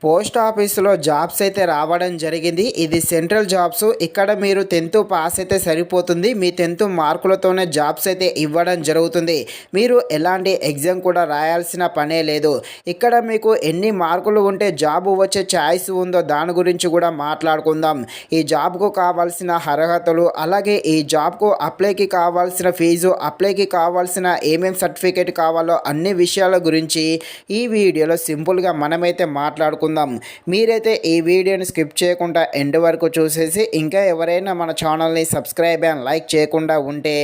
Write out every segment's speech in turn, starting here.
Post ఆఫీసులో jobs అయితే రావడం జరిగింది. ఇది సెంట్రల్ జాబ్స్. ఇక్కడ మీరు 10th పాస్ అయితే సరిపోతుంది. మీ 10th మార్కులతోనే జాబ్స్ అయితే ఇవ్వడం జరుగుతుంది. మీరు ఎలాంటి ఎగ్జామ్ కూడా రాయాల్సిన పనే లేదు. ఇక్కడ మీకు ఎన్ని మార్కులు ఉంటే జాబ్ వచ్చే ఛాయిస్ ఉందో దాని గురించి కూడా మాట్లాడుకుందాం. ఈ జాబ్కు కావాల్సిన అర్హతలు, అలాగే ఈ జాబ్కు అప్లైకి కావాల్సిన ఫీజు, అప్లైకి కావాల్సిన ఏమేం సర్టిఫికేట్ కావాలో అన్ని విషయాల గురించి ఈ వీడియోలో సింపుల్గా మనమైతే మాట్లాడుకుందాం. మీరైతే ఈ వీడియోని స్కిప్ చేయకుండా ఎండ్ వరకు చూసేసి, ఇంకా ఎవరైనా మన ఛానల్ని సబ్స్క్రైబ్ అండ్ లైక్ చేయకుండా ఉంటే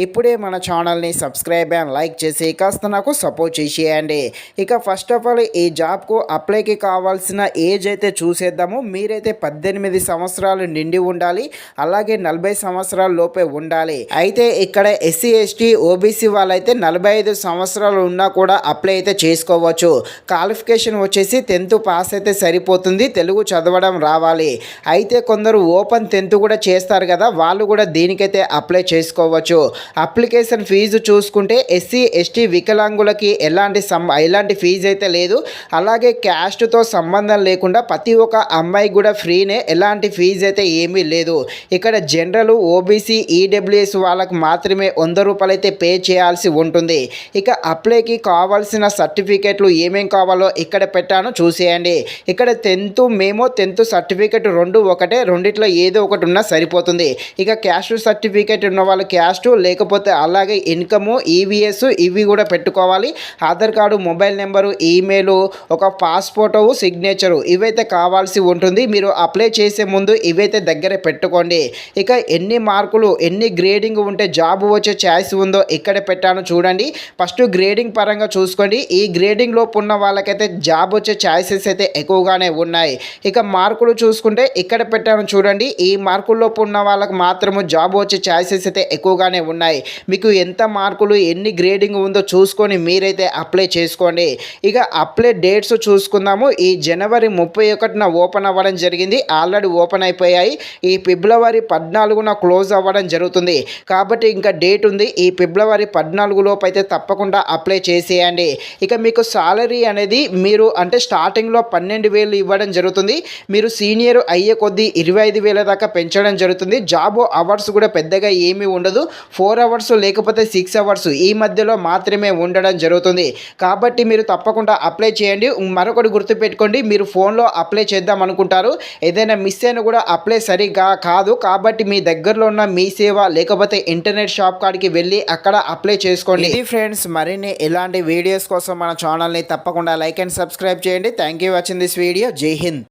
ఇప్పుడే మన ఛానల్ని సబ్స్క్రైబ్ అండ్ లైక్ చేసి కాస్త నాకు సపోర్ట్ చేసేయండి. ఇక ఫస్ట్ ఆఫ్ ఆల్ ఈ జాబ్కు అప్లైకి కావాల్సిన ఏజ్ అయితే చూసేద్దాము. మీరైతే 18 సంవత్సరాలు నిండి ఉండాలి, అలాగే 40 సంవత్సరాల లోపే ఉండాలి. అయితే ఇక్కడ ఎస్సీ ఎస్టీ ఓబీసీ వాళ్ళైతే 45 సంవత్సరాలు ఉన్నా కూడా అప్లై అయితే చేసుకోవచ్చు. క్వాలిఫికేషన్ వచ్చేసి 10th పాస్ అయితే సరిపోతుంది. తెలుగు చదవడం రావాలి. అయితే కొందరు ఓపెన్ 10th కూడా చేస్తారు కదా, వాళ్ళు కూడా దీనికైతే అప్లై చేసుకోవచ్చు. అప్లికేషన్ ఫీజు చూసుకుంటే ఎస్సీ ఎస్టీ వికలాంగులకి ఎలాంటి ఫీజు అయితే లేదు. అలాగే క్యాస్ట్తో సంబంధం లేకుండా ప్రతి ఒక్క అమ్మాయికి కూడా ఫ్రీనే, ఎలాంటి ఫీజు అయితే ఏమీ లేదు. ఇక్కడ జనరల్ ఓబీసీ ఈడబ్ల్యూఎస్ వాళ్ళకి మాత్రమే 100 రూపాయలు అయితే పే చేయాల్సి ఉంటుంది. ఇక అప్లైకి కావాల్సిన సర్టిఫికేట్లు ఏమేం కావాలో ఇక్కడ పెట్టాను, చూసేయండి. ఇక్కడ 10th మేము 10th సర్టిఫికేట్ రెండు ఒకటే, రెండిట్లో ఏదో ఒకటి ఉన్నా సరిపోతుంది. ఇక క్యాస్ట్ సర్టిఫికేట్ ఉన్న వాళ్ళు క్యాస్ట్, లేకపోతే అలాగే ఇన్కము, ఈవీఎస్ ఇవి కూడా పెట్టుకోవాలి. Aadhaar card, mobile number, email, ఒక పాస్పోర్టు, సిగ్నేచరు ఇవైతే కావాల్సి ఉంటుంది. మీరు అప్లై చేసే ముందు ఇవైతే దగ్గర పెట్టుకోండి. ఇక ఎన్ని మార్కులు, ఎన్ని గ్రేడింగ్ ఉంటే జాబ్ వచ్చే ఛాయిస్ ఉందో ఇక్కడ పెట్టాను, చూడండి. ఫస్ట్ గ్రేడింగ్ పరంగా చూసుకోండి. ఈ గ్రేడింగ్ లోపు ఉన్న వాళ్ళకైతే జాబ్ వచ్చే ఛాయిసెస్ అయితే ఎక్కువగానే ఉన్నాయి. ఇక మార్కులు చూసుకుంటే ఇక్కడ పెట్టాను, చూడండి. ఈ మార్కుల్లోపు ఉన్న వాళ్ళకి మాత్రము జాబ్ వచ్చే ఛాయిసెస్ అయితే ఎక్కువగానే ఉన్నాయి. మీకు ఎంత మార్కులు, ఎన్ని గ్రేడింగ్ ఉందో చూసుకొని మీరైతే అప్లై చేసుకోండి. ఇక అప్లై డేట్స్ చూసుకుందాము. ఈ జనవరి 31న ఓపెన్ అవ్వడం జరిగింది. ఆల్రెడీ ఓపెన్ అయిపోయాయి. ఈ ఫిబ్రవరి 14న క్లోజ్ అవ్వడం జరుగుతుంది. కాబట్టి ఇంకా డేట్ ఉంది. ఈ ఫిబ్రవరి 14 లోపు అయితే తప్పకుండా అప్లై చేసేయండి. ఇక మీకు సాలరీ అనేది మీరు అంటే స్టార్టింగ్లో 12,000 ఇవ్వడం జరుగుతుంది. మీరు సీనియర్ అయ్యే కొద్దీ 25,000 దాకా పెంచడం జరుగుతుంది. జాబ్ అవర్స్ కూడా పెద్దగా ఏమీ ఉండదు. 4 అవర్స్ లేకపోతే 6 అవర్స్ ఈ మధ్యలో మాత్రమే ఉండడం జరుగుతుంది. కాబట్టి మీరు తప్పకుండా అప్లై చేయండి. మరొకటి గుర్తుపెట్టుకోండి, మీరు ఫోన్లో అప్లై చేద్దాం అనుకుంటారు, ఏదైనా మిస్ అయినా కూడా అప్లై సరిగా కాదు. కాబట్టి మీ దగ్గరలో ఉన్న మీ సేవ లేకపోతే ఇంటర్నెట్ షాప్ కాడికి వెళ్ళి అక్కడ అప్లై చేసుకోండి. ఇది ఫ్రెండ్స్, మరిన్ని ఇలాంటి వీడియోస్ కోసం మన ఛానల్ని తప్పకుండా లైక్ అండ్ సబ్స్క్రైబ్ చేయండి. Thank you watching this video. జై హింద్.